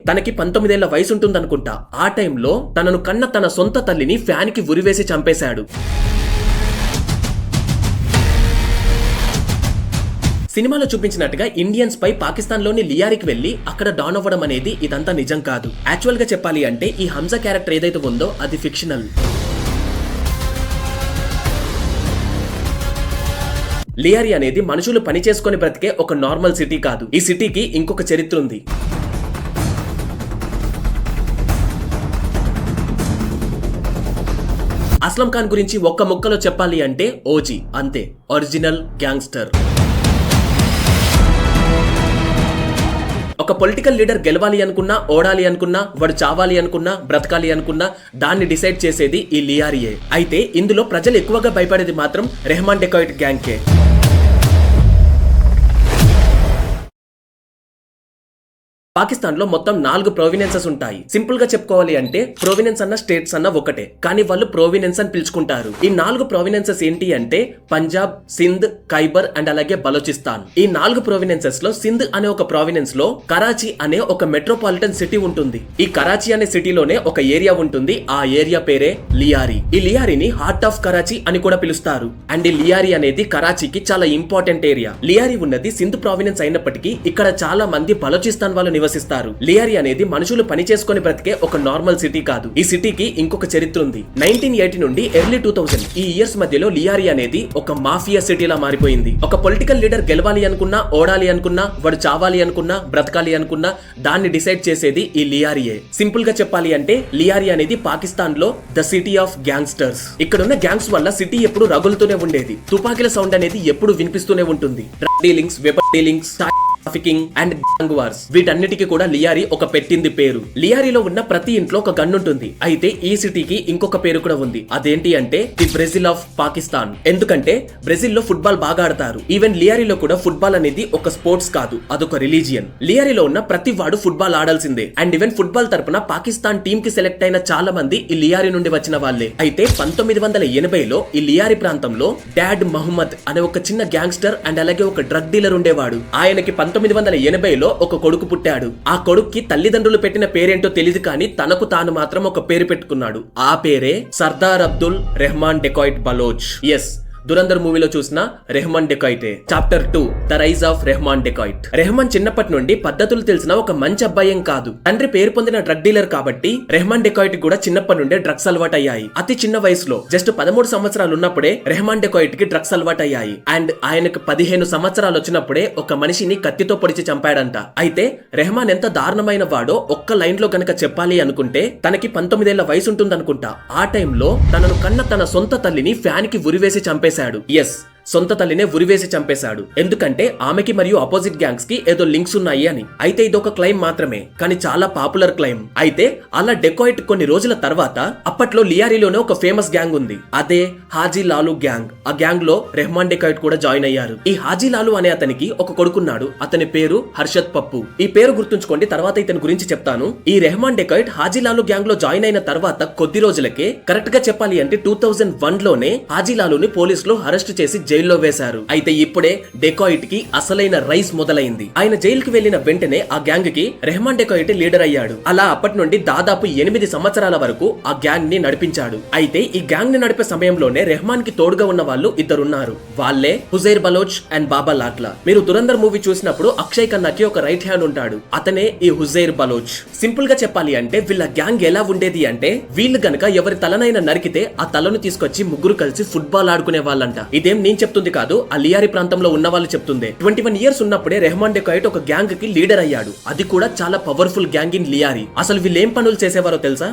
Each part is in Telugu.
తనకి 19 ఏళ్ల వయసు ఉంటుందనుకుంటా. ఆ టైంలో తనను కన్న తన సొంత తల్లిని ఫ్యాన్ కి ఉరివేసి చంపేశాడు. సినిమాలో చూపించినట్టుగా ఇండియన్స్ పై పాకిస్తాన్ లోని లియారికి వెళ్లి అక్కడ డాన్ అవ్వడం అనేది ఇదంతా నిజం కాదు. యాక్చువల్ గా చెప్పాలి అంటే ఈ హంజా క్యారెక్టర్ ఏదైతే ఉందో అది ఫిక్షనల్. లియారి అనేది మనుషులు పని చేసుకుని బ్రతికే ఒక నార్మల్ సిటీ కాదు. ఈ సిటీకి ఇంకొక చరిత్ర ఉంది. అస్లం ఖాన్ గురించి ఒక్క ముక్కలో చెప్పాలి అంటే ఓజీ, అంతే, ఒరిజినల్ గ్యాంగ్స్టర్. ఒక పొలిటికల్ లీడర్ గెలవాలి అనుకున్నా, ఓడాలి అనుకున్నా, వాడు చావాలి అనుకున్నా, బ్రతకాలి అనుకున్నా దాన్ని డిసైడ్ చేసేది ఈ లియారియే. అయితే ఇందులో ప్రజలు ఎక్కువగా భయపడేది మాత్రం రెహమాన్ డెకాయిట్ గ్యాంగ్ కే. పాకిస్తాన్ లో మొత్తం 4 ప్రొవినెన్సెస్ ఉంటాయి. సింపుల్ గా చెప్పుకోవాలి అంటే ప్రొవినెన్స్ అన్న స్టేట్స్ అన్న ఒకటే, కానీ వాళ్ళు ప్రొవినెన్స్ అని పిలుచుకుంటారు. ఈ 4 ప్రొవినెన్సెస్ ఏంటి అంటే పంజాబ్, సింధ్, ఖైబర్ అండ్ అలాగే బలోచిస్తాన్. ఈ 4 ప్రొవినెన్సెస్ లో సింధ్ అనే ఒక ప్రొవినెన్స్ లో కరాచీ అనే ఒక మెట్రోపాలిటన్ సిటీ ఉంటుంది. ఈ కరాచీ అనే సిటీలోనే ఒక ఏరియా ఉంటుంది. ఆ ఏరియా పేరే లియారి. ఈ లియారిని హార్ట్ ఆఫ్ కరాచీ అని కూడా పిలుస్తారు. అండ్ ఈ లియారి అనేది కరాచీకి చాలా ఇంపార్టెంట్ ఏరియా. లియారి ఉన్నది సింధ్ ప్రొవినెన్స్ అయినప్పటికీ ఇక్కడ చాలా మంది బలోచిస్తాన్ వాళ్ళు నివసిస్తారు. లియారి అనేది మనుషులు పని చేసుకుని బ్రతికే ఒక నార్మల్ సిటీ కాదు. ఈ సిటీకి ఇంకొక చరిత్ర ఉంది. 1980 నుండి ఎర్లీ 2000 ఈ ఇయర్స్ మధ్యలో లియారి అనేది ఒక మాఫియా సిటీలా మారిపోయింది. ఒక పొలిటికల్ లీడర్ గెలవాలి అనుకున్నా, ఓడాలి అనుకున్నా, వాడు చావాలి అనుకున్నా, బ్రతకాలి అనుకున్నా దాన్ని డిసైడ్ చేసేది ఈ లియారియే. సింపుల్ గా చెప్పాలి అంటే లియారి అనేది పాకిస్తాన్ లో ద సిటీ ఆఫ్ గ్యాంగ్స్టర్స్. ఇక్కడున్న గ్యాంగ్స్ వల్ల సిటీ ఎప్పుడు రగులుతూనే ఉండేది. తుపాకీల సౌండ్ అనేది ఎప్పుడు వినిపిస్తూనే ఉంటుంది. Drug dealings, weapon dealings, trafficking and gang wars, వీటన్నిటికీ కూడా లియారి ఒక పెట్టింది పేరు. లియారిలో ఉన్న ప్రతి ఇంట్లో ఒక గన్ ఉంటుంది. అయితే ఈ సిటీకి ఇంకొక పేరు కూడా ఉంది. అదేంటి అంటే ది బ్రెజిల్ ఆఫ్ పాకిస్తాన్. ఎందుకంటే బ్రెజిల్ లో ఫుట్బాల్ బాగా ఆడతారు. ఈవెన్ లియారిలో కూడా ఫుట్బాల్ అనేది ఒక స్పోర్ట్స్ కాదు, అదొక రిలీజియన్. లియారిలో ఉన్న ప్రతి వాడు ఫుట్బాల్ ఆడాల్సిందే. అండ్ ఈవెన్ ఫుట్బాల్ తరపున పాకిస్తాన్ టీమ్ కి సెలెక్ట్ అయిన చాలా మంది ఈ లియారి నుండి వచ్చిన వాళ్లే. అయితే 1980లో ఈ లియారి ప్రాంతంలో డాడ్ మహమ్మద్ అనే ఒక చిన్న గ్యాంగ్స్టర్ అండ్ అలాగే ఒక డ్రగ్ డీలర్ ఉండేవాడు. ఆయనకి 1980లో ఒక కొడుకు పుట్టాడు. ఆ కొడుక్కి తల్లిదండ్రులు పెట్టిన పేరేంటో తెలియదు, కానీ తనకు తాను మాత్రం ఒక పేరు పెట్టుకున్నాడు. ఆ పేరే సర్దార్ అబ్దుల్ రెహమాన్ డెకాయిట్ బలోచ్. ఎస్, దురందర్ మూవీలో చూసిన రెహమాన్ డెకాయిటే. Chapter 2 the rise of Rehman dacoit. Rehman చిన్నప్పటి నుండి పద్ధతులు తెలిసిన ఒక మంచి అబ్బాయేం కాదు. తండ్రి పేరు పొందిన డ్రగ్ డీలర్ కాబట్టి రెహమాన్ డెకాయిట్ కూడా చిన్నప్పటి నుండే డ్రగ్స్ అలవాటు అయ్యాయి. అతి చిన్న వయసులో జస్ట్ 13 సంవత్సరాలు ఉన్నప్పుడే రెహమాన్ డెకాయిట్ కి డ్రగ్స్ అలవాటు అయ్యాయి. అండ్ ఆయనకు 15 సంవత్సరాలు వచ్చినప్పుడే ఒక మనిషిని కత్తితో పొడిచి చంపాడంట. అయితే రెహమాన్ ఎంత దారుణమైన వాడో ఒక్క లైన్ లో గనక చెప్పాలి అనుకుంటే తనకి 19 ఏళ్ల వయసు ఉంటుందనుకుంటా. ఆ టైంలో తనను కన్న తన సొంత తల్లిని ఫ్యాన్ కి ఉరివేసి చంపేశాడు. ఎస్, సొంత తల్లినే ఉరివేసి చంపేశాడు. ఎందుకంటే ఆమెకి మరియు అపోజిట్ గ్యాంగ్స్ కి ఏదో లింక్స్ ఉన్నాయి అని. అయితే ఇదొక క్లైమ్ మాత్రమే, కానీ చాలా పాపులర్ క్లైమ్. అయితే అలా డెకాయిట్ కొన్ని రోజుల తర్వాత అప్పట్లో లియారిలోనే ఒక ఫేమస్ గ్యాంగ్ ఉంది. అదే హాజీ లాలు గ్యాంగ్. ఆ గ్యాంగ్ లో రెహమాన్ డెకాయిట్ కూడా జాయిన్ అయ్యారు. ఈ హాజీ లాలు అనే అతనికి ఒక కొడుకున్నాడు. అతని పేరు హర్షద్ పప్పు. ఈ పేరు గుర్తుంచుకోండి, తర్వాత ఇతని గురించి చెప్తాను. ఈ రెహమాన్ డెకాయిట్ హాజీ లాలు గ్యాంగ్ లో జాయిన్ అయిన తర్వాత కొద్ది రోజులకే, కరెక్ట్ గా చెప్పాలి అంటే 2001లోనే హాజీ లాలుని పోలీసులు అరెస్ట్ చేసి జైల్లో వేశారు. అయితే ఇప్పుడే డెకాయిట్ కి అసలైన రైస్ మొదలైంది. ఆయన జైలుకి వెళ్లిన వెంటనే ఆ గ్యాంగ్ కి రెహమాన్ డెకాయిట్ లీడర్ అయ్యాడు. అలా అప్పటి నుండి దాదాపు 8 సంవత్సరాల వరకు ఆ గ్యాంగ్ ని నడిపించాడు. అయితే ఈ గ్యాంగ్ ని నడిపే సమయంలోనే రెహమాన్ కి తోడుగా ఉన్న వాళ్ళు ఇద్దరున్నారు. వాళ్ళే హుజైర్ బలోచ్ అండ్ బాబా లాట్లా. మీరు దురందర్ మూవీ చూసినప్పుడు అక్షయ్ ఖన్నాకి ఒక రైట్ హ్యాండ్ ఉంటాడు. అతనే ఈ హుజైర్ బలోచ్. సింపుల్ గా చెప్పాలి అంటే వీళ్ళ గ్యాంగ్ ఎలా ఉండేది అంటే, వీళ్ళు గనక ఎవరి తలనైనా నరికితే ఆ తలను తీసుకొచ్చి ముగ్గురు కలిసి ఫుట్బాల్ ఆడుకునే వాళ్ళంట. ఇదేం నేను చెప్తుంది కాదు, ఆ లియారి ప్రాంతంలో ఉన్న వాళ్ళు చెప్తుంది. 21 ఇయర్స్ ఉన్నప్పుడే రెహమాన్ డెకాయిట్ ఒక గ్యాంగ్ కి లీడర్ అయ్యాడు. అది కూడా చాలా పవర్ఫుల్ గ్యాంగ్ ఇన్ లియారి. అసలు వీళ్ళు ఏం పనులు చేసేవారో తెలుసా?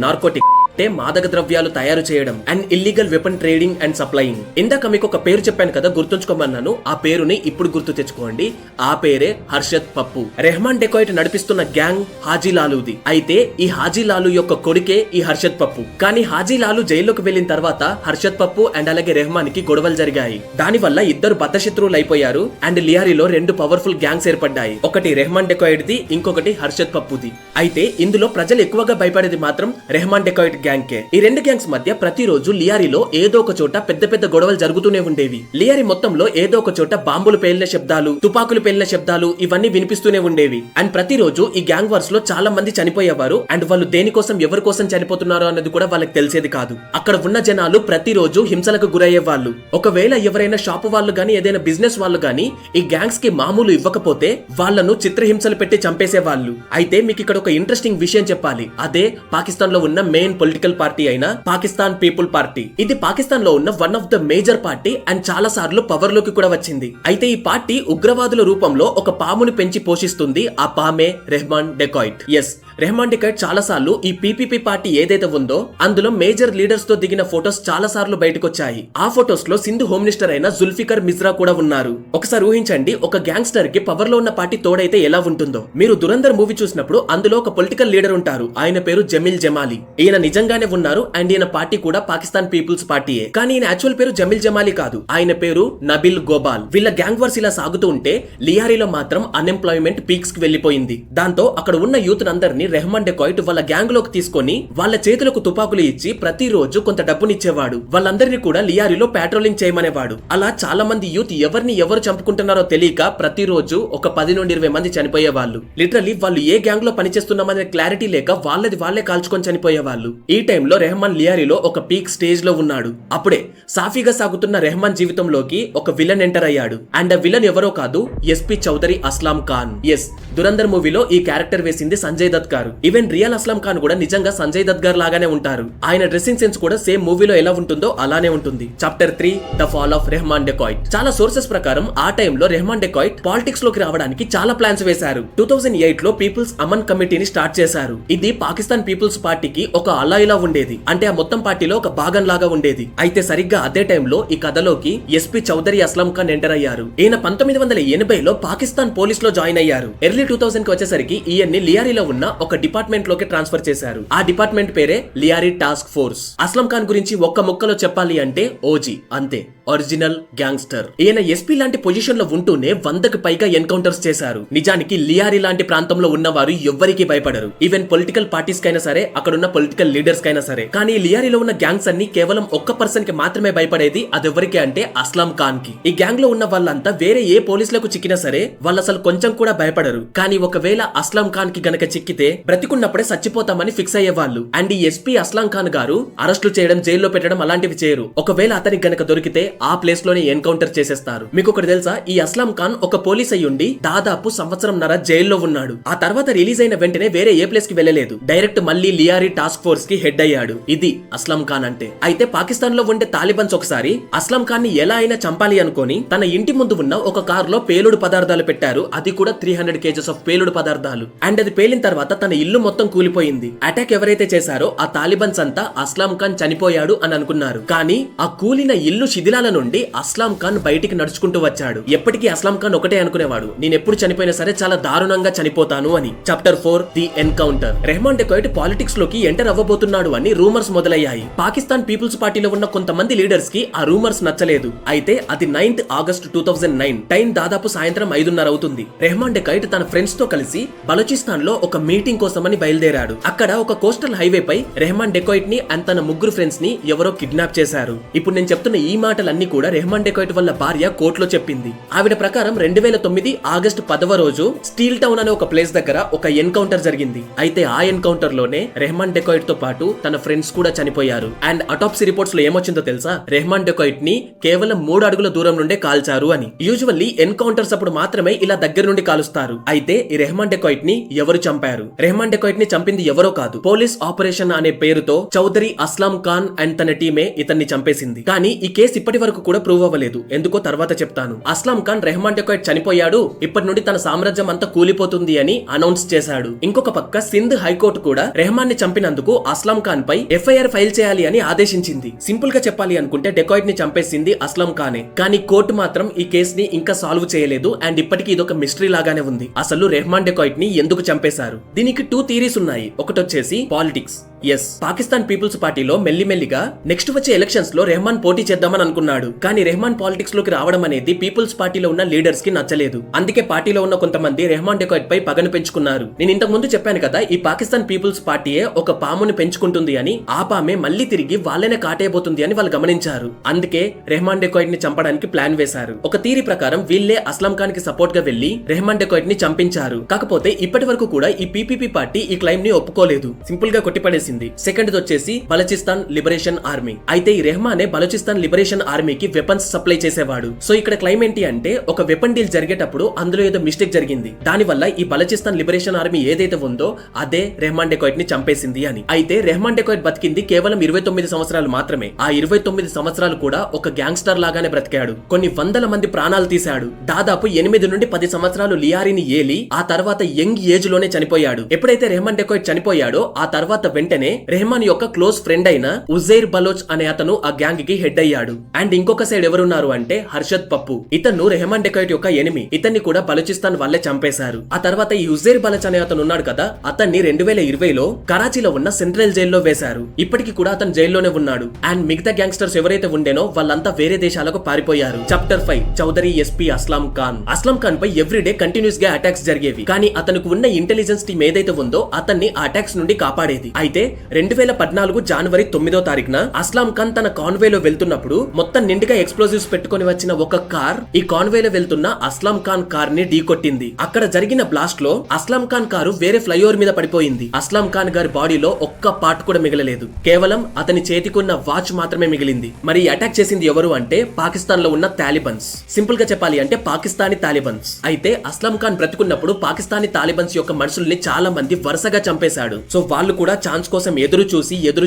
నార్కోటిక్ అంటే మాదక ద్రవ్యాలు తయారు చేయడం and illegal weapon trading and supplying. ఇందాక మీకు ఒక పేరు చెప్పాను కదా, గుర్తుంచుకోమన్నాను. ఆ పేరుని ఇప్పుడు గుర్తు తెచ్చుకోండి. ఆ పేరే హర్షద్ పప్పు. రెహమాన్ డెకాయిట్ నడిపిస్తున్న గ్యాంగ్ హాజీ లాలుది. అయితే ఈ హాజీ లాలు యొక్క కొడుకే ఈ హర్షద్ పప్పు. కానీ హాజీ లాలు జైల్లోకి వెళ్లిన తర్వాత హర్షద్ పప్పు అండ్ అలాగే రెహమాన్ కి గొడవలు జరిగాయి. దాని వల్ల ఇద్దరు బద్ధశత్రువులు అయిపోయారు. అండ్ లియారిలో 2 పవర్ఫుల్ గ్యాంగ్స్ ఏర్పడ్డాయి. ఒకటి రెహమాన్ డెకాయిట్ ది, ఇంకొకటి హర్షద్ పప్పుది. అయితే ఇందులో ప్రజలు ఎక్కువగా భయపడేది మాత్రం రెహమాన్ డెకాయిట్ గ్యాంగ్ కే. ఈ రెండు గ్యాంగ్స్ మధ్య ప్రతిరోజు లియారీలో ఏదో ఒక చోట పెద్ద పెద్ద గొడవలు జరుగుతూనే ఉండేవి. లియారీ మొత్తంలో ఏదో ఒక చోట బాంబులు పేలిన శబ్దాలు, తుపాకులు పేలిన శబ్దాలు ఇవన్నీ వినిపిస్తూనే ఉండేవి. అండ్ ప్రతిరోజు ఈ గ్యాంగ్ వార్స్ లో చాలా మంది చనిపోయేవారు. అండ్ వాళ్ళు దేనికోసం ఎవరి కోసం చనిపోతున్నారో అన్నది కూడా వాళ్ళకి తెలిసేది కాదు. అక్కడ ఉన్న జనాలు ప్రతిరోజు హింసలకు గురయ్యే వాళ్ళు. ఒకవేళ ఎవరైనా షాపు వాళ్ళు గానీ ఏదైనా బిజినెస్ వాళ్ళు గానీ ఈ గ్యాంగ్స్ కి మామూలు ఇవ్వకపోతే వాళ్లను చిత్రహింసలు పెట్టి చంపేసేవాళ్ళు. అయితే మీకు ఇక్కడ ఒక ఇంట్రెస్టింగ్ విషయం చెప్పాలి. అదే పాకిస్తాన్ లో ఉన్న మెయిన్ పొలిటికల్ పార్టీ అయిన పాకిస్తాన్ పీపుల్ పార్టీ. ఇది పాకిస్తాన్ లో ఉన్న one of the major party and చాలా సార్లు పవర్ లోకి కూడా వచ్చింది. అయితే ఈ పార్టీ ఉగ్రవాదుల రూపంలో ఒక పాముని పెంచి పోషిస్తుంది. ఆ పామే Rehman dacoit. Yes, Rehman dacoit చాలా సార్లు ఈ పీపీపీ పార్టీ ఏదైతే ఉందో అందులో మేజర్ లీడర్స్ తో దిగిన ఫోటోస్ చాలా సార్లు బయటకు వచ్చాయి. ఆ ఫోటోస్ లో సింధు హోమ్ మినిస్టర్ అయిన జుల్ఫికర్ మిజ్రా కూడా ఉన్నారు. ఒకసారి ఊహించండి, ఒక గ్యాంగ్స్టర్ కి పవర్ లో ఉన్న పార్టీ తోడైతే ఎలా ఉంటుందో. మీరు దురంధర్ మూవీ చూసినప్పుడు అందులో ఒక పొలిటికల్ లీడర్ ఉంటారు. ఆయన పేరు జమీల్ జమాలి. ఈయన నిజంగానే ఉన్నారు అండ్ ఈయన పార్టీ కూడా పాకిస్తాన్ పీపుల్స్ పార్టీయే. కానీ ఈయన యాక్చువల్ పేరు జమీల్ జమాలి కాదు. ఆయన పేరు నబిల్ గోబాల్. వీళ్ళ గ్యాంగ్ వార్స్ ఇలా సాగుతూ ఉంటే లియారీలో మాత్రం అన్ఎంప్లాయ్మెంట్ పీక్స్ కి వెళ్లిపోయింది. దాంతో అక్కడ ఉన్న యూత్ అందరినీ రెహమాన్ డెకాయిట్ వాళ్ళ గ్యాంగ్ లోకి తీసుకొని వాళ్ళ చేతులకు తుపాకులు ఇచ్చి ప్రతిరోజు కొంత డబ్బునిచ్చేవాడు. వాళ్ళందరినీ కూడా లియారీలో పాట్రోలింగ్ చేయమనేవాడు. అలా చాలా మంది యూత్ ఎవరిని ఎవరు చంపుకుంటున్నారో తెలియక ప్రతిరోజు ఒక 10 నుండి 20 మంది చనిపోయేవాళ్ళు. లిటరలీ వాళ్ళు ఏ గ్యాంగ్ లో పనిచేస్తున్నామనే క్లారిటీ లేక వాళ్ళది వాళ్లే కాల్చుకొని చనిపోయేవాళ్ళు. ఈ టైంలో రెహమాన్ లియారీలో ఒక పీక్ స్టేజ్ లో ఉన్నాడు. అప్పుడే సాఫీగా సాగుతున్న రెహమాన్ జీవితంలోకి ఒక విలన్ ఎంటర్ అయ్యాడు. అండ్ ఆ విలన్ ఎవరో కాదు, ఎస్పీ చౌదరి అస్లాం ఖాన్. ఎస్, దురంధర్ మూవీలో ఈ క్యారెక్టర్ వేసింది సంజయ్ దత్ గారు. ఈవెన్ రియల్ అస్లాం ఖాన్ కూడా నిజంగా సంజయ్ దత్ గారు లాగానే ఉంటారు. ఆయన డ్రెస్సింగ్ సెన్స్ కూడా సేమ్ మూవీలో ఎలా ఉంటుందో అలానే ఉంటుంది. Chapter 3 the fall of Rehman dacoit. చాలా సోర్సెస్ ప్రకారం ఆ టైంలో రెహమాన్ డెకాయిట్ పాలిటిక్స్ లోకి రావడానికి చాలా ప్లాన్స్ వేశారు. 2008 లో పీపుల్స్ అమన్ కమిటీని స్టార్ట్ చేశారు. ఇది పాకిస్తాన్ పీపుల్స్ పార్టీకి ఒక అలాయిలా ఉండేది. అంటే ఆ మొత్తం పార్టీలో ఒక భాగం లాగా ఉండేది. అయితే సరిగ్గా అదే టైంలో ఈ కథలోకి ఎస్పీ చౌదరి అస్లాం ఖాన్ ఎంటర్ అయ్యారు. ఈయన 1980లో పాకిస్తాన్ పోలీస్ లో జాయిన్ అయ్యారు. ఎర్లీ 2000 కి వచ్చేసరికి ఈయన్ని లియారీలో ఉన్న ఒక డిపార్ట్మెంట్ లోకి ట్రాన్స్ఫర్ చేశారు. ఆ డిపార్ట్మెంట్ పేరే లియారీ టాస్క్ ఫోర్స్. అస్లాం ఖాన్ గురించి ఒక్క ముక్కలో చెప్పాలి అంటే ఓజీ, అంతే, ఒరిజినల్ గ్యాంగ్స్టర్. ఈయన ఎస్పీ లాంటి పొజిషన్ లో ఉంటూనే 100కి పైగా ఎన్కౌంటర్స్ చేశారు. నిజానికి లియారీ లాంటి ప్రాంతంలో ఉన్నవారు ఎవ్వరికీ భయపడరు. ఈవెన్ పొలిటికల్ పార్టీస్ కైనా సరే, అక్కడున్న పొలిటికల్ లీడర్స్ కైనా సరే. కానీ లియారీలో ఉన్న గ్యాంగ్స్ అన్ని కేవలం ఒక్క పర్సన్ కి మాత్రమే భయపడేది. అదెవరికి అంటే అస్లాం ఖాన్ కి. ఈ గ్యాంగ్ లో ఉన్న వాళ్ళంతా వేరే ఏ పోలీసులకు చిక్కినా సరే వాళ్ళు అసలు కొంచెం కూడా భయపడరు. కానీ ఒకవేళ అస్లాం ఖాన్ కి గనక చిక్కితే బ్రతికున్నప్పుడే చచ్చిపోతామని ఫిక్స్ అయ్యేవాళ్ళు. అండ్ ఈ ఎస్పీ అస్లాం ఖాన్ గారు అరెస్టులు చేయడం, జైల్లో పెట్టడం అలాంటివి చేయరు. ఒకవేళ అతనికి గనక దొరికితే ఆ ప్లేస్ లోనే ఎన్కౌంటర్ చేసేస్తారు. మీకు ఒకటి తెలుసా, ఈ అస్లాం ఖాన్ ఒక పోలీస్ అయ్యుండి దాదాపు సంవత్సరంన్నర జైల్లో ఉన్నాడు. ఆ తర్వాత రిలీజ్ అయిన వెంటనే వేరే ఏ ప్లేస్ కి వెళ్ళలేదు. డైరెక్ట్ మళ్ళీ లియారీ టాస్క్ ఫోర్స్ కి హెడ్ అయ్యాడు. ఇది అస్లాం ఖాన్ అంటే. అయితే పాకిస్తాన్ లో ఉండే తాలిబన్స్ ఒకసారి అస్లాం ఖాన్ ని ఎలా అయినా చంపాలి అనుకొని తన ఇంటి ముందు ఉన్న ఒక కార్ లో పేలుడు పదార్థాలు పెట్టారు. అది కూడా 300 kgs ఆఫ్ పేలుడు పదార్థాలు. అండ్ అది పేలిన తర్వాత తన ఇల్లు మొత్తం కూలిపోయింది. అటాక్ ఎవరైతే చేశారో ఆ తాలిబన్స్ అంతా అస్లాం ఖాన్ చనిపోయాడు అని అనుకున్నారు. కానీ ఆ కూలిన ఇల్లు శిథిలాల నుండి అస్లాం ఖాన్ బయటికి నడుచుకుంటూ వచ్చాడు. ఎప్పటికీ అస్లాం ఖాన్ ఒకటే అనుకునేవాడు, నేను ఎప్పుడు చనిపోయినా సరే చాలా దారుణంగా చనిపోతాను అని. Chapter 4 the encounter. Rehman dacoit politics లోకి ఎంటర్ అవ్వబోతున్నాడు అని రూమర్స్ మొదలయ్యాయి. పాకిస్తాన్ పీపుల్స్ పార్టీలో ఉన్న కొంతమంది లీడర్స్ కి ఆ రూమర్స్ నచ్చలేదు. అయితే అది 9th ఆగస్ట్ 2009. టైం దాదాపు సాయంత్రం 5:30 అవుతుంది. రెహమాన్ డెకాయిట్ తన ఫ్రెండ్స్ తో కలిసి బలూచిస్తాన్ లో ఒక మీటింగ్ కోసమని బయలుదేరాడు. అక్కడ ఒక కోస్టల్ హైవే పై రెహమాన్ డెకాయిట్ ని అండ్ తన ముగ్గురు ఫ్రెండ్స్ ని ఎవరో కిడ్నాప్ చేశారు. ఇప్పుడు నేను చెప్తున్న ఈ మాటలన్నీ కూడా రెహమాన్ డెకాయిట్ వల్ల భార్య కోర్టులో చెప్పింది. ఆవిడ ప్రకారం 2009 ఆగస్టు 10వ రోజు స్టీల్ టౌన్ అనే ఒక ప్లేస్ దగ్గర ఒక ఎన్కౌంటర్ జరిగింది. అయితే ఆ ఎన్కౌంటర్ లోనే రెహమాన్ డెకాయిట్ తో పాటు తన ఫ్రెండ్స్ కూడా చనిపోయారు. అండ్ అటాప్సీ రిపోర్ట్స్ లో ఏమొచ్చిందో తెలుసా, రెహమాన్ డెకాయిట్ ని కేవలం 3 అడుగుల దూరం నుండే కాల్చారు అని. యూజువల్లీ ఎన్కౌంటర్స్ అప్పుడు మాత్రమే ఇలా దగ్గర నుండి కాలుస్తారు. అయితే ఈ రెహమాన్ డెకాయిట్ ని ఎవరు చంపారు? రెహమాన్ డెకాయిట్ ని చంపింది ఎవరో కాదు, పోలీస్ ఆపరేషన్ అనే పేరుతో చౌదరి అస్లాం ఖాన్ అండ్ తన టీమే ఇతన్ని చంపేసింది. కానీ ఈ కేసు ఇప్పటి వరకు కూడా ప్రూవ్ అవ్వలేదు. ఎందుకో తర్వాత చెప్తాను. అస్లాం ఖాన్ రెహమాన్ డెకాయిట్ చనిపోయాడు, ఇప్పటి నుండి తన సామ్రాజ్యం అంతా కూలిపోతుంది అని అనౌన్స్ చేశాడు. ఇంకొక పక్క సింధ్ హైకోర్టు కూడా రెహమాన్ ని చంపినందుకు అస్లాం ఖాన్ పై ఎఫ్ఐఆర్ ఫైల్ చేయాలి అని ఆదేశించింది. సింపుల్ గా చెప్పాలి అనుకుంటే డెకాయిట్ ని చంపేసింది అస్లాం ఖానే. కానీ కోర్టు మాత్రం ఈ కేస్ ని ఇంకా సాల్వ్ చేయలేదు. అండ్ ఇప్పటికీ ఇదొక మిస్టరీ లాగానే ఉంది. అసలు రెహమాన్ డెకాయిట్ ని ఎందుకు చంపేశారు? దీనికి 2 థియరీస్ ఉన్నాయి. ఒకటొచ్చేసి పాలిటిక్స్. ఎస్, పాకిస్తాన్ పీపుల్స్ పార్టీలో మెల్లిమెల్లిగా నెక్స్ట్ వచ్చే ఎలక్షన్స్ లో రెహమాన్ పోటీ చేద్దామని అనుకున్నాడు. అన్నాడు. కానీ రెహమాన్ పాలిటిక్స్ లోకి రావడం అనేది పీపుల్స్ పార్టీలో ఉన్న లీడర్స్ కి నచ్చలేదు. అందుకే పార్టీలో ఉన్న కొంతమంది రెహమాన్ డెకాయిట్ పై పగను పెంచుకున్నారు. నేను ఇంతకు ముందు చెప్పాను కదా, ఈ పాకిస్తాన్ పీపుల్స్ పార్టీయే ఒక పాముని పెంచుకుంటుంది అని. ఆ పామే మళ్ళీ తిరిగి వాళ్ళనే కాటేయబోతుంది అని వాళ్ళు గమనించారు. అందుకే రెహమాన్ డెకాయిట్ ని చంపడానికి ప్లాన్ వేశారు. ఒక థియరీ ప్రకారం వీళ్ళే అస్లాం ఖాన్ కి సపోర్ట్ గా వెళ్లి రెహమాన్ డెకాయిట్ ని చంపించారు. కాకపోతే ఇప్పటి వరకు కూడా ఈ పీపీపీ పార్టీ ఈ క్లైమ్ ని ఒప్పుకోలేదు, సింపుల్ గా కొట్టిపడేసింది. సెకండ్ వచ్చేసి బలూచిస్తాన్ లిబరేషన్ ఆర్మీ. అయితే ఈ రెహమానే బలూచిస్తాన్ లిబరేషన్ ఆర్మీకి వెపన్స్ సప్లై చేసేవాడు. సో ఇక్కడ క్లైమ్ ఏంటి అంటే, ఒక వెపన్ డీల్ జరిగేటప్పుడు అందులో ఏదో మిస్టేక్ జరిగింది, దాని వల్ల ఈ బలూచిస్తాన్ లిబరేషన్ ఆర్మీ ఏదైతే ఉందో అదే రెహమాన్ డెకాయిట్ ని చంపేసింది అని. అయితే రెహమాన్ డెకాయిట్ బతికింది కేవలం 29 సంవత్సరాలు మాత్రమే. ఆ 29 సంవత్సరాలు కూడా ఒక గ్యాంగ్స్టర్ లాగానే బ్రతికాడు. కొన్ని వందల మంది ప్రాణాలు తీశాడు. దాదాపు 8 నుండి 10 సంవత్సరాలు లియారీని ఏలి ఆ తర్వాత యంగ్ ఏజ్ లోనే చనిపోయాడు. ఎప్పుడైతే రెహమాన్ డెకాయిట్ చనిపోయాడో ఆ తర్వాత వెంటనే రెహమాన్ యొక్క క్లోజ్ ఫ్రెండ్ అయిన ఉజైర్ బలోచ్ అనే అతను ఆ గ్యాంగ్ కి హెడ్ అయ్యాడు. అండ్ ఇంకొక సైడ్ ఎవరున్నారు అంటే హర్షద్ పప్పు. ఇతను రెహమాన్ డెకాయిట్ యొక్క ఎనిమి. ఇతన్ని కూడా బలూచిస్తాన్ వాళ్ళే చంపేశారు. ఆ తర్వాత ఈ ఉజైర్ బలోచ్ అనే అతను ఉన్నాడు కదా, అతన్ని 2020లో కరాచీలో ఉన్న సెంట్రల్ జైల్లో వేశారు. ఇప్పటికి కూడా అతను జైల్లోనే ఉన్నాడు. అండ్ మిగతా గ్యాంగ్స్టర్స్ ఎవరైతే ఉండేనో వాళ్ళంతా వేరే దేశాలకు పారిపోయారు. Chapter 5 Chaudhary SP Aslam Khan. అస్లాం ఖాన్ పై ఎవ్రీడే కంటిన్యూస్ గా అటాక్స్ జరిగేవి. కానీ అతనికి ఉన్న ఇంటెలిజెన్స్ టీమ్ ఏదైతే ఉందో అతన్ని ఆ అటాక్స్ నుండి కాపాడేది. అయితే 2014 జనవరి 9వ తారీఖున అస్లాం ఖాన్ తన కాన్వేలో వెళ్తున్నప్పుడు మొత్తం నిండుగా ఎక్స్ప్లోజివ్స్ పెట్టుకుని వచ్చిన ఒక కార్ ఈ కాన్వేలో వెళ్తున్న అస్లాం ఖాన్ కార్ ని ఢీకొట్టింది. అక్కడ జరిగిన బ్లాస్ట్ లో అస్లాం ఖాన్ కారు వేరే ఫ్లైఓవర్ మీద పడిపోయింది. అస్లాం ఖాన్ గారి బాడీలో ఒక్క పార్ట్ కూడా మిగలలేదు. కేవలం అతని చేతికున్న వాచ్ మాత్రమే మిగిలింది. మరి అటాక్ చేసింది ఎవరు అంటే పాకిస్తాన్ లో ఉన్న తాలిబన్స్. సింపుల్ గా చెప్పాలి అంటే పాకిస్తానీ తాలిబన్స్. అయితే అస్లాం ఖాన్ బ్రతుకున్నప్పుడు పాకిస్తానీ తాలిబన్స్ యొక్క మనుషుల్ని చాలా మంది వరుసగా చంపేశాడు. సో వాళ్ళు కూడా ఛాన్స్ కోసం ఎదురు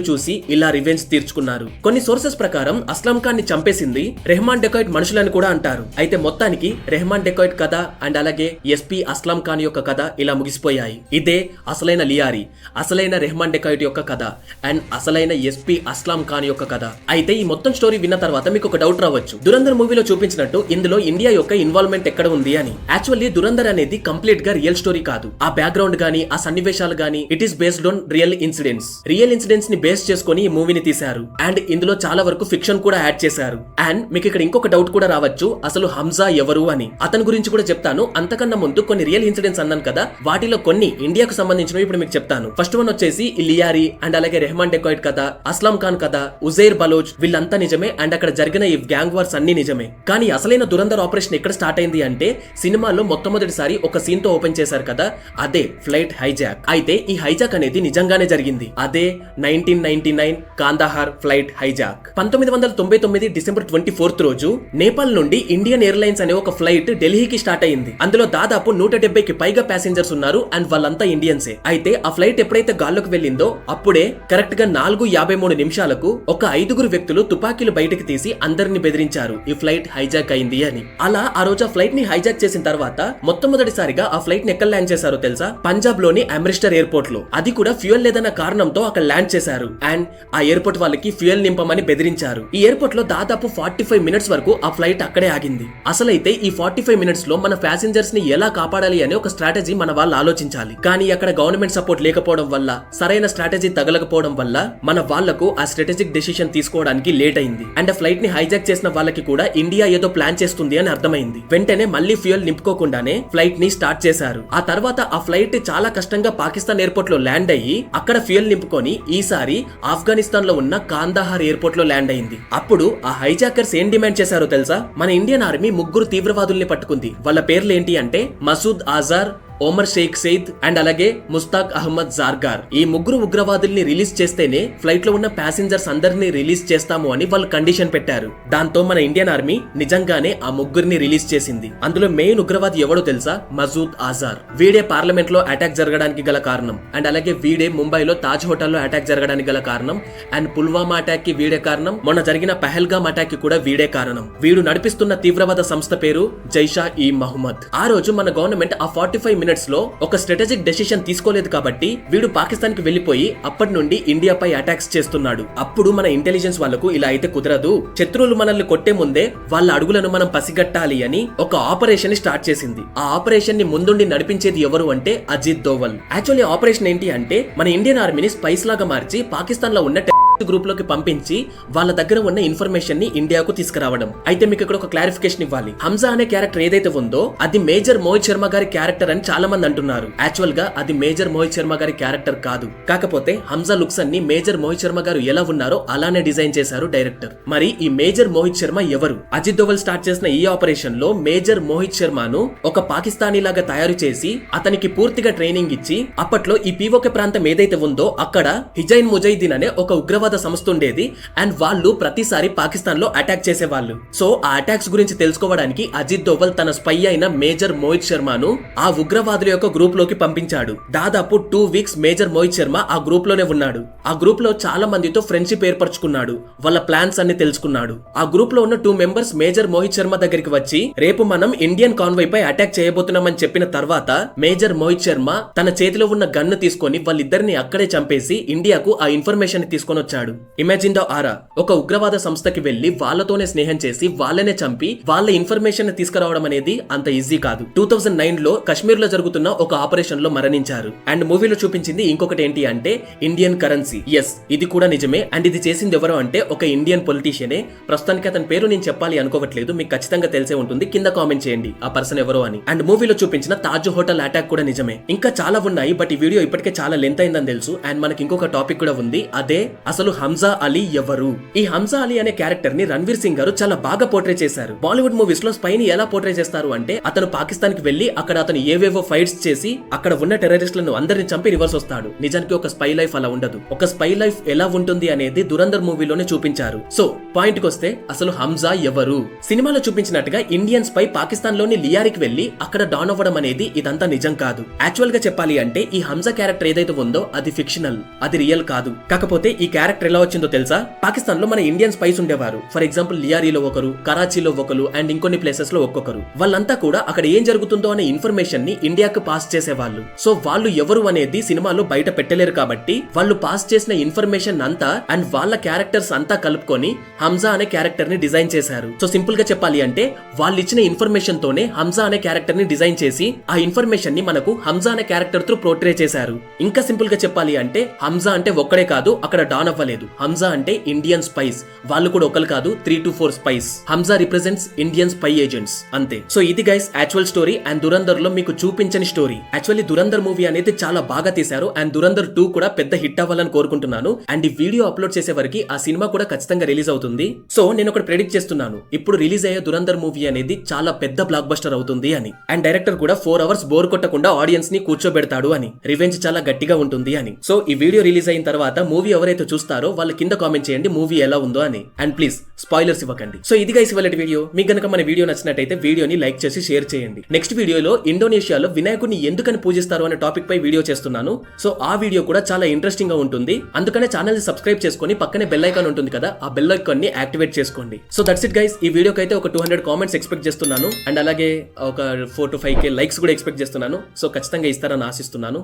చూసి ఇలా రివెంజ్ తీర్చుకున్నారు. కొన్ని సోర్సెస్ ప్రకారం అస్లాం ఖాన్ ని చంపేసింది రెహమాన్ డెకాయిట్ మనుషులని కూడా అంటారు. అయితే మొత్తానికి రెహమాన్ డెకాయిట్ కథ అండ్ అలాగే ఎస్పీ అస్లాం ఖాన్ యొక్క కథ ఇలా ముగిసిపోయాయి. ఇదే అసలైన లియారీ, అసలైన రెహమాన్ డెకాయిట్ యొక్క కథ అండ్ అసలైన ఎస్పీ అస్లాం ఖాన్ యొక్క కథ. అయితే ఈ మొత్తం స్టోరీ విన్న తర్వాత మీకు ఒక డౌట్ రావచ్చు, దురంధర్ మూవీలో చూపించినట్టు ఇందులో ఇండియా యొక్క ఇన్వాల్వ్మెంట్ ఎక్కడ ఉంది అని. యాక్చువల్లీ దురంధర్ అనేది కంప్లీట్ గా రియల్ స్టోరీ కాదు. ఆ బ్యాక్గ్రౌండ్ గానీ ఆ సన్నివేశాలు గానీ it is based on real incidents ని బేస్ చేసుకుని ఈ మూవీని తీశారు. అండ్ ఇందులో చాలా వరకు ఫిక్షన్ కూడా యాడ్ చేశారు. అండ్ మీకు ఇక్కడ ఇంకొక డౌట్ కూడా రావచ్చు, అసలు హంజా ఎవరు అని. అతని గురించి కూడా చెప్తాను. అంతకన్నా ముందు కొన్ని రియల్ ఇన్సిడెంట్స్ అన్నాను కదా, వాటిలో కొన్ని ఇండియాకు సంబంధించినవి ఇప్పుడు మీకు చెప్తాను. ఫస్ట్ వన్ వచ్చేసి ఈ లియారీ అండ్ అలాగే రెహమాన్ డెకాయిట్ కథ, అస్లాం ఖాన్ కథ, ఉజైర్ బలోచ్ వీళ్ళంతా నిజమే. అండ్ అక్కడ జరిగిన ఈ గ్యాంగ్ వార్స్ అన్ని నిజమే. కానీ అసలైన దురంధర్ ఆపరేషన్ ఎక్కడ స్టార్ట్ అయింది అంటే సినిమాలో మొట్టమొదటిసారి ఒక సీన్ తో ఓపెన్ చేశారు కదా, అదే ఫ్లైట్ హైజాక్. అయితే ఈ హైజాక్ అనేది నిజంగానే జరిగింది. అదే 1999 కాందహార్ ఫ్లైట్ హైజాక్. 1999 డిసెంబర్ 24 రోజు నేపాల్ నుండి ఇండియన్ ఎయిర్లైన్స్ అనే ఒక ఫ్లైట్ ఢిల్లీకి స్టార్ట్ అయింది. అందులో దాదాపు 170కి పైగా ప్యాసింజర్స్ ఉన్నారు అండ్ వాళ్ళంతా ఇండియన్సే. అయితే ఆ ఫ్లైట్ ఎప్పుడైతే గాల్లోకి వెళ్ళిందో అప్పుడే కరెక్ట్ గా 4:53 నిమిషాలకు ఒక 5 వ్యక్తులు తుపాకీలు బయటకు తీసి అందరిని బెదిరించారు ఈ ఫ్లైట్ హైజాక్ అయింది అని. అలా ఆ రోజు ఆ ఫ్లైట్ ని హైజాక్ చేసిన తర్వాత మొట్టమొదటిసారిగా ఆ ఫ్లైట్ ని ఎక్కడ ల్యాండ్ చేశారో తెలుసా? పంజాబ్ లోని అమృత్సర్ ఎయిర్పోర్ట్ లో. అది కూడా ఫ్యూయల్ లేదన్న కారణంతో అక్కడ ల్యాండ్ చేశారు. అండ్ ఆ ఎయిర్పోర్ట్ వాళ్ళకి ఫ్యూయల్ నింపమని బెదిరించారు. ఈ ఎయిర్పోర్ట్ లో దాదాపు 45 మినిట్స్ వరకు ఆ ఫ్లైట్ అక్కడే ఆగింది. అసలైతే ఈ 45 మినిట్స్ లో మన ప్యాసింజర్స్ ని ఎలా కాపాడాలి అనే ఒక స్ట్రాటజీ మన వాళ్ళు ఆలోచించాలి. కానీ అక్కడ గవర్నమెంట్ సపోర్ట్ లేకపోవడం వల్ల, సరైన స్ట్రాటజీ తగలకపోవడం వల్ల మన వాళ్లకు ఆ స్ట్రాటజిక్ డెసిషన్ తీసుకోవడానికి లేట్ అయింది. అండ్ ఆ ఫ్లైట్ ని హైజాక్ చేసిన వాళ్ళకి కూడా ఇండియా ఏదో ప్లాన్ చేస్తుంది అని అర్థమైంది. వెంటనే మళ్ళీ ఫ్యూయల్ నింపుకోకుండానే ఫ్లైట్ ని స్టార్ట్ చేశారు. ఆ తర్వాత ఆ ఫ్లైట్ చాలా కష్టంగా పాకిస్తాన్ ఎయిర్పోర్ట్ లో ల్యాండ్ అయ్యి అక్కడ ఫ్యూయల్ నింపుకొని ఈసారి ఆఫ్ఘనిస్తాన్ లో ఉన్న కాందహార్ ఎయిర్పోర్ట్ లో ల్యాండ్ అయింది. అప్పుడు ఆ హైజాకర్స్ ఏం డిమాండ్ చేశారో తెలుసా? మన ఇండియన్ ఆర్మీ 3 తీవ్రవాదుల్ని పట్టుకుంది. వాళ్ళ పేర్లు ఏంటి అంటే మసూద్ అజార్, ఒమర్ షేక్ సైద్ అండ్ అలాగే ముస్తాక్ అహ్మద్ జార్గార్. ఈ 3 ఉగ్రవాదుల్ని రిలీజ్ చేస్తేనే ఫ్లైట్ లో ఉన్న ప్యాసింజర్స్ అందరినీ రిలీజ్ చేస్తాము అని వాళ్ళు కండిషన్ పెట్టారు. దాంతో మన ఇండియన్ ఆర్మీ నిజంగానే ఆ 3ని రిలీజ్ చేసింది. అందులో మెయిన్ ఉగ్రవాది ఎవడో తెలుసా? మసూద్ అజార్. వీడే పార్లమెంట్ లో అటాక్ జరగడానికి గల కారణం. అండ్ అలాగే వీడే ముంబైలో తాజ్ హోటల్ లో అటాక్ జరగడానికి గల కారణం. అండ్ పుల్వామా అటాక్ కి వీడే కారణం. మొన్న జరిగిన పహల్గామ్ అటాక్ కి కూడా వీడే కారణం. వీడు నడిపిస్తున్న తీవ్రవాద సంస్థ పేరు జైషా ఈ మహమ్మద్. ఆ రోజు మన గవర్నమెంట్ ఆ 45 మినిట్స్ లో ఒక స్ట్రాటజిక్ డెసిషన్ తీసుకోలేదు కాబట్టి వీడు పాకిస్తాన్ కి వెళ్లిపోయి అప్పటి నుండి ఇండియాపై అటాక్స్ చేస్తున్నాడు. అప్పుడు మన ఇంటెలిజెన్స్ వాళ్ళకు ఇలా అయితే కుదరదు, శత్రువులు మనల్ని కొట్టే ముందే వాళ్ళ అడుగులను మనం పసిగట్టాలి అని ఒక ఆపరేషన్ స్టార్ట్ చేసింది. ఆ ఆపరేషన్ ని ముందుండి నడిపించేది ఎవరు అంటే అజిత్ దోవల్. యాక్చువల్లీ ఆపరేషన్ ఏంటి అంటే మన ఇండియన్ ఆర్మీని స్పైస్ లాగా మార్చి పాకిస్తాన్ లో ఉన్న గ్రూప్ లోకి పంపించి వాళ్ళ దగ్గర ఉన్న ఇన్ఫర్మేషన్ ని ఇండియాకు తీసుకురావడం. అయితే మీకు ఇక్కడ ఒక క్లారిఫికేషన్ ఇవ్వాలి. హంజా అనే క్యారెక్టర్ ఏదైతే ఉందో అది మేజర్ మోహిత్ శర్మ గారి క్యారెక్టర్ అని చాలా మంది అంటున్నారు. యాక్చువల్ గా అది మేజర్ మోహిత్ శర్మ గారి క్యారెక్టర్ కాదు. కాకపోతే హంజా లుక్స్ అన్ని మేజర్ మోహిత్ శర్మ గారు ఎలా ఉన్నారో అలానే డిజైన్ చేశారు డైరెక్టర్. మరి ఈ మేజర్ మోహిత్ శర్మ ఎవరు? అజిత్ దోవల్ స్టార్ట్ చేసిన ఈ ఆపరేషన్ లో మేజర్ మోహిత్ శర్మను ఒక పాకిస్తానీ లాగా తయారు చేసి అతనికి పూర్తిగా ట్రైనింగ్ ఇచ్చి, అప్పట్లో ఈ పీఓకే ప్రాంతం ఏదైతే ఉందో అక్కడ హిజైన్ ముజైదీన్ అనే ఒక ఉగ్రవాద సంస్థ ఉండేది. అండ్ వాళ్ళు ప్రతిసారి పాకిస్తాన్ లో అటాక్ చేసేవాళ్ళు. సో ఆ అటాక్స్ గురించి తెలుసుకోవడానికి అజిత్ దోవల్ తన స్పై అయిన మేజర్ మోహిత్ శర్మను ఆ ఉగ్రవాదుల యొక్క గ్రూప్ లోకి పంపించాడు. దాదాపు 2 వీక్స్ మేజర్ మోహిత్ శర్మ ఆ గ్రూప్ లోనే ఉన్నాడు. ఆ గ్రూప్ లో చాలా మందితో ఫ్రెండ్షిప్ ఏర్పరచుకున్నాడు. వాళ్ళ ప్లాన్స్ అన్ని తెలుసుకున్నాడు. ఆ గ్రూప్ లో ఉన్న 2 మెంబర్స్ మేజర్ మోహిత్ శర్మ దగ్గరికి వచ్చి రేపు మనం ఇండియన్ కాన్వాయ్ పై అటాక్ చేయబోతున్నామని చెప్పిన తర్వాత మేజర్ మోహిత్ శర్మ తన చేతిలో ఉన్న గన్ను తీసుకొని వాళ్ళిద్దరిని అక్కడే చంపేసి ఇండియాకు ఆ ఇన్ఫర్మేషన్ తీసుకొని వచ్చాడు. ఇమాజిన్ ద ఆరా. ఒక ఉగ్రవాద సంస్థకి వెళ్లి వాళ్ళతోనే స్నేహం చేసి వాళ్ళనే చంపి వాళ్ళ ఇన్ఫర్మేషన్ తీసుకురావడం అనేది అంత ఈజీ కాదు. 2009 లో కశ్మీర్ లో జరుగుతున్న ఒక ఆపరేషన్ లో మరణించారు. అండ్ మూవీలో చూపించింది ఇంకొకటి ఏంటి అంటే ఇండియన్ కరెన్సీ. ఎస్, ఇది కూడా నిజమే. అండ్ ఇది చేసింది ఎవరు అంటే ఒక ఇండియన్ పొలిటీషియనే. ప్రస్తుతానికి అతని పేరు నేను చెప్పాలి అనుకోవట్లేదు, మీకు ఖచ్చితంగా తెలిసే ఉంటుంది. కింద కామెంట్ చేయండి ఆ పర్సన్ ఎవరో అని. అండ్ మూవీలో చూపించిన తాజ్ హోటల్ అటాక్ కూడా నిజమే. ఇంకా చాలా ఉన్నాయి, బట్ ఈ వీడియో ఇప్పటికే చాలా లెంత్ అయిందని తెలుసు. అండ్ మనకి ఇంకొక టాపిక్ కూడా ఉంది, అదే అసలు హంజా అలీ ఎవరు. ఈ హంజా అలీ అనే క్యారెక్టర్ ని రణ్వీర్ సింగ్ గారు చాలా బాగా పోర్ట్రే చేశారు. బాలీవుడ్ మూవీస్ లో స్పై ని ఎలా పోర్ట్రే చేస్తారు అంటే అతను పాకిస్తాన్ కి వెళ్లి అక్కడ అతను ఏవేవో ఫైట్స్ చేసి అక్కడ ఉన్న టెర్రరిస్టులను అందరిని చంపి రివర్స్ వస్తాడు. నిజానికి ఒక స్పై లైఫ్ అలా ఉండదు. ఒక స్పై లైఫ్ ఎలా ఉంటుంది అనేది దురంధర్ మూవీలోనే చూపించారు. సో పాయింట్ కి వస్తే అసలు హంజా ఎవరు? సినిమాలో చూపించినట్టుగా ఇండియన్ స్పై పాకిస్తాన్ లోని లియారికి వెళ్లి అక్కడ డాన్ అవ్వడం అనేది ఇదంతా నిజం కాదు. యాక్చువల్ గా చెప్పాలి అంటే ఈ హంజా క్యారెక్టర్ ఏదైతే ఉందో అది ఫిక్షనల్, అది రియల్ కాదు. కాకపోతే ఈ క్యారెక్టర్ ఎలా వచ్చిందో తెలుసా? పాకిస్తాన్ లో మన ఇండియన్ స్పైస్ ఉండేవారు. ఫర్ ఎగ్జాంపుల్ లియారీలో ఒకరు, కరాచీలో ఒకరు, అండ్ ఇంకొన్ని ప్లేసెస్ లో ఒక్కొక్కరు. వాళ్ళంతా కూడా అక్కడ ఏం జరుగుతుందో అనే ఇన్ఫర్మేషన్ ని ఇండియాకు పాస్ చేసేవాళ్ళు. సో వాళ్ళు ఎవరు అనేది సినిమాలో బయట పెట్టలేరు కాబట్టి వాళ్ళు పాస్ చేసిన ఇన్ఫర్మేషన్ అంతా అండ్ వాళ్ళ క్యారెక్టర్స్ అంతా కలుపుకొని హంజా అనే క్యారెక్టర్ ని డిజైన్ చేశారు. సో సింపుల్ గా చెప్పాలి అంటే వాళ్ళు ఇచ్చిన ఇన్ఫర్మేషన్ తోనే హంజా అనే క్యారెక్టర్ ని డిజైన్ చేసి ఆ ఇన్ఫర్మేషన్ ని మనకు హంజా అనే క్యారెక్టర్ త్రూ పోర్ట్రే చేశారు. ఇంకా సింపుల్ గా చెప్పాలి అంటే హంజా అంటే ఒక్కడే కాదు అక్కడ డాన్ అవ్వలేదు. హంజా అంటే ఇండియన్ స్పైస్. వాళ్ళు కూడా ఒకరు కాదు, 3 to 4 spice. Hamza represents Indian spy agents అంతే. సో ఇది guys actual story. And Dhurandhar లో మీకు చూపించని స్టోరీ. యాక్చువల్లీ దురంధర్ మూవీ అనేది చాలా బాగా తీశారు. అండ్ దురంధర్ 2 కూడా పెద్ద హిట్ అవ్వాలని కోరుకుంటున్నాను. అండ్ ఈ వీడియో అప్లోడ్ చేసే వరకు ఆ సినిమా కూడా ఖచ్చితంగా రిలీజ్ అవుతుంది. సో నేను ఒకటి ప్రెడిక్ట్ చేస్తున్నాను, ఇప్పుడు రిలీజ్ అయ్యే దురంధర్ మూవీ అనేది చాలా పెద్ద బ్లాక్ బస్టర్ అవుతుంది అని. అండ్ డైరెక్టర్ కూడా 4 అవర్స్ బోర్ కొట్టకుండా ఆడియన్స్ ని కూర్చోబెడతాడు అని. రివెంజ్ చాలా గట్టిగా ఉంటుంది అని. సో ఈ వీడియో రిలీజ్ అయిన తర్వాత మూవీ ఎవరైతే చూస్తారో వాళ్ళ కింద కామెంట్ చేయండి మూవీ ఎలా ఉందో అని. అండ్ ప్లీజ్ స్పాయిలర్స్ ఇవ్వకండి. సో ఇది గైస్ ఇవాళ వీడియో. మీకు గనుక మన వీడియో నచ్చినట్టయితే వీడియోని లైక్ చేసి షేర్ చేయండి. నెక్స్ట్ వీడియోలో ఇండోనేషియాలో వినాయకుడిని ఎందుకని పూజిస్తారు అనే టాపిక్ పై వీడియో చేస్తున్నాను. సో ఆ వీడియో కూడా చాలా ఇంట్రెస్టింగ్ గా ఉంటుంది. అందుకనే ఛానల్ ని సబ్స్క్రైబ్ చేసుకొని పక్కనే బెల్ ఐకాన్ ఉంటుంది కదా, ఆ బెల్ ఐకాన్ ని యాక్టివేట్ చేసుకోండి. So that's it guys. ఈ వీడియోకి అయితే ఒక 200 కామెంట్స్ ఎక్స్పెక్ట్ చేస్తున్నాను. అండ్ అలాగే ఒక 4 to 5K లైక్స్ కూడా ఎక్స్పెక్ట్ చేస్తున్నాను. సో ఖచ్చితంగా ఇస్తారని ఆశిస్తున్నాను.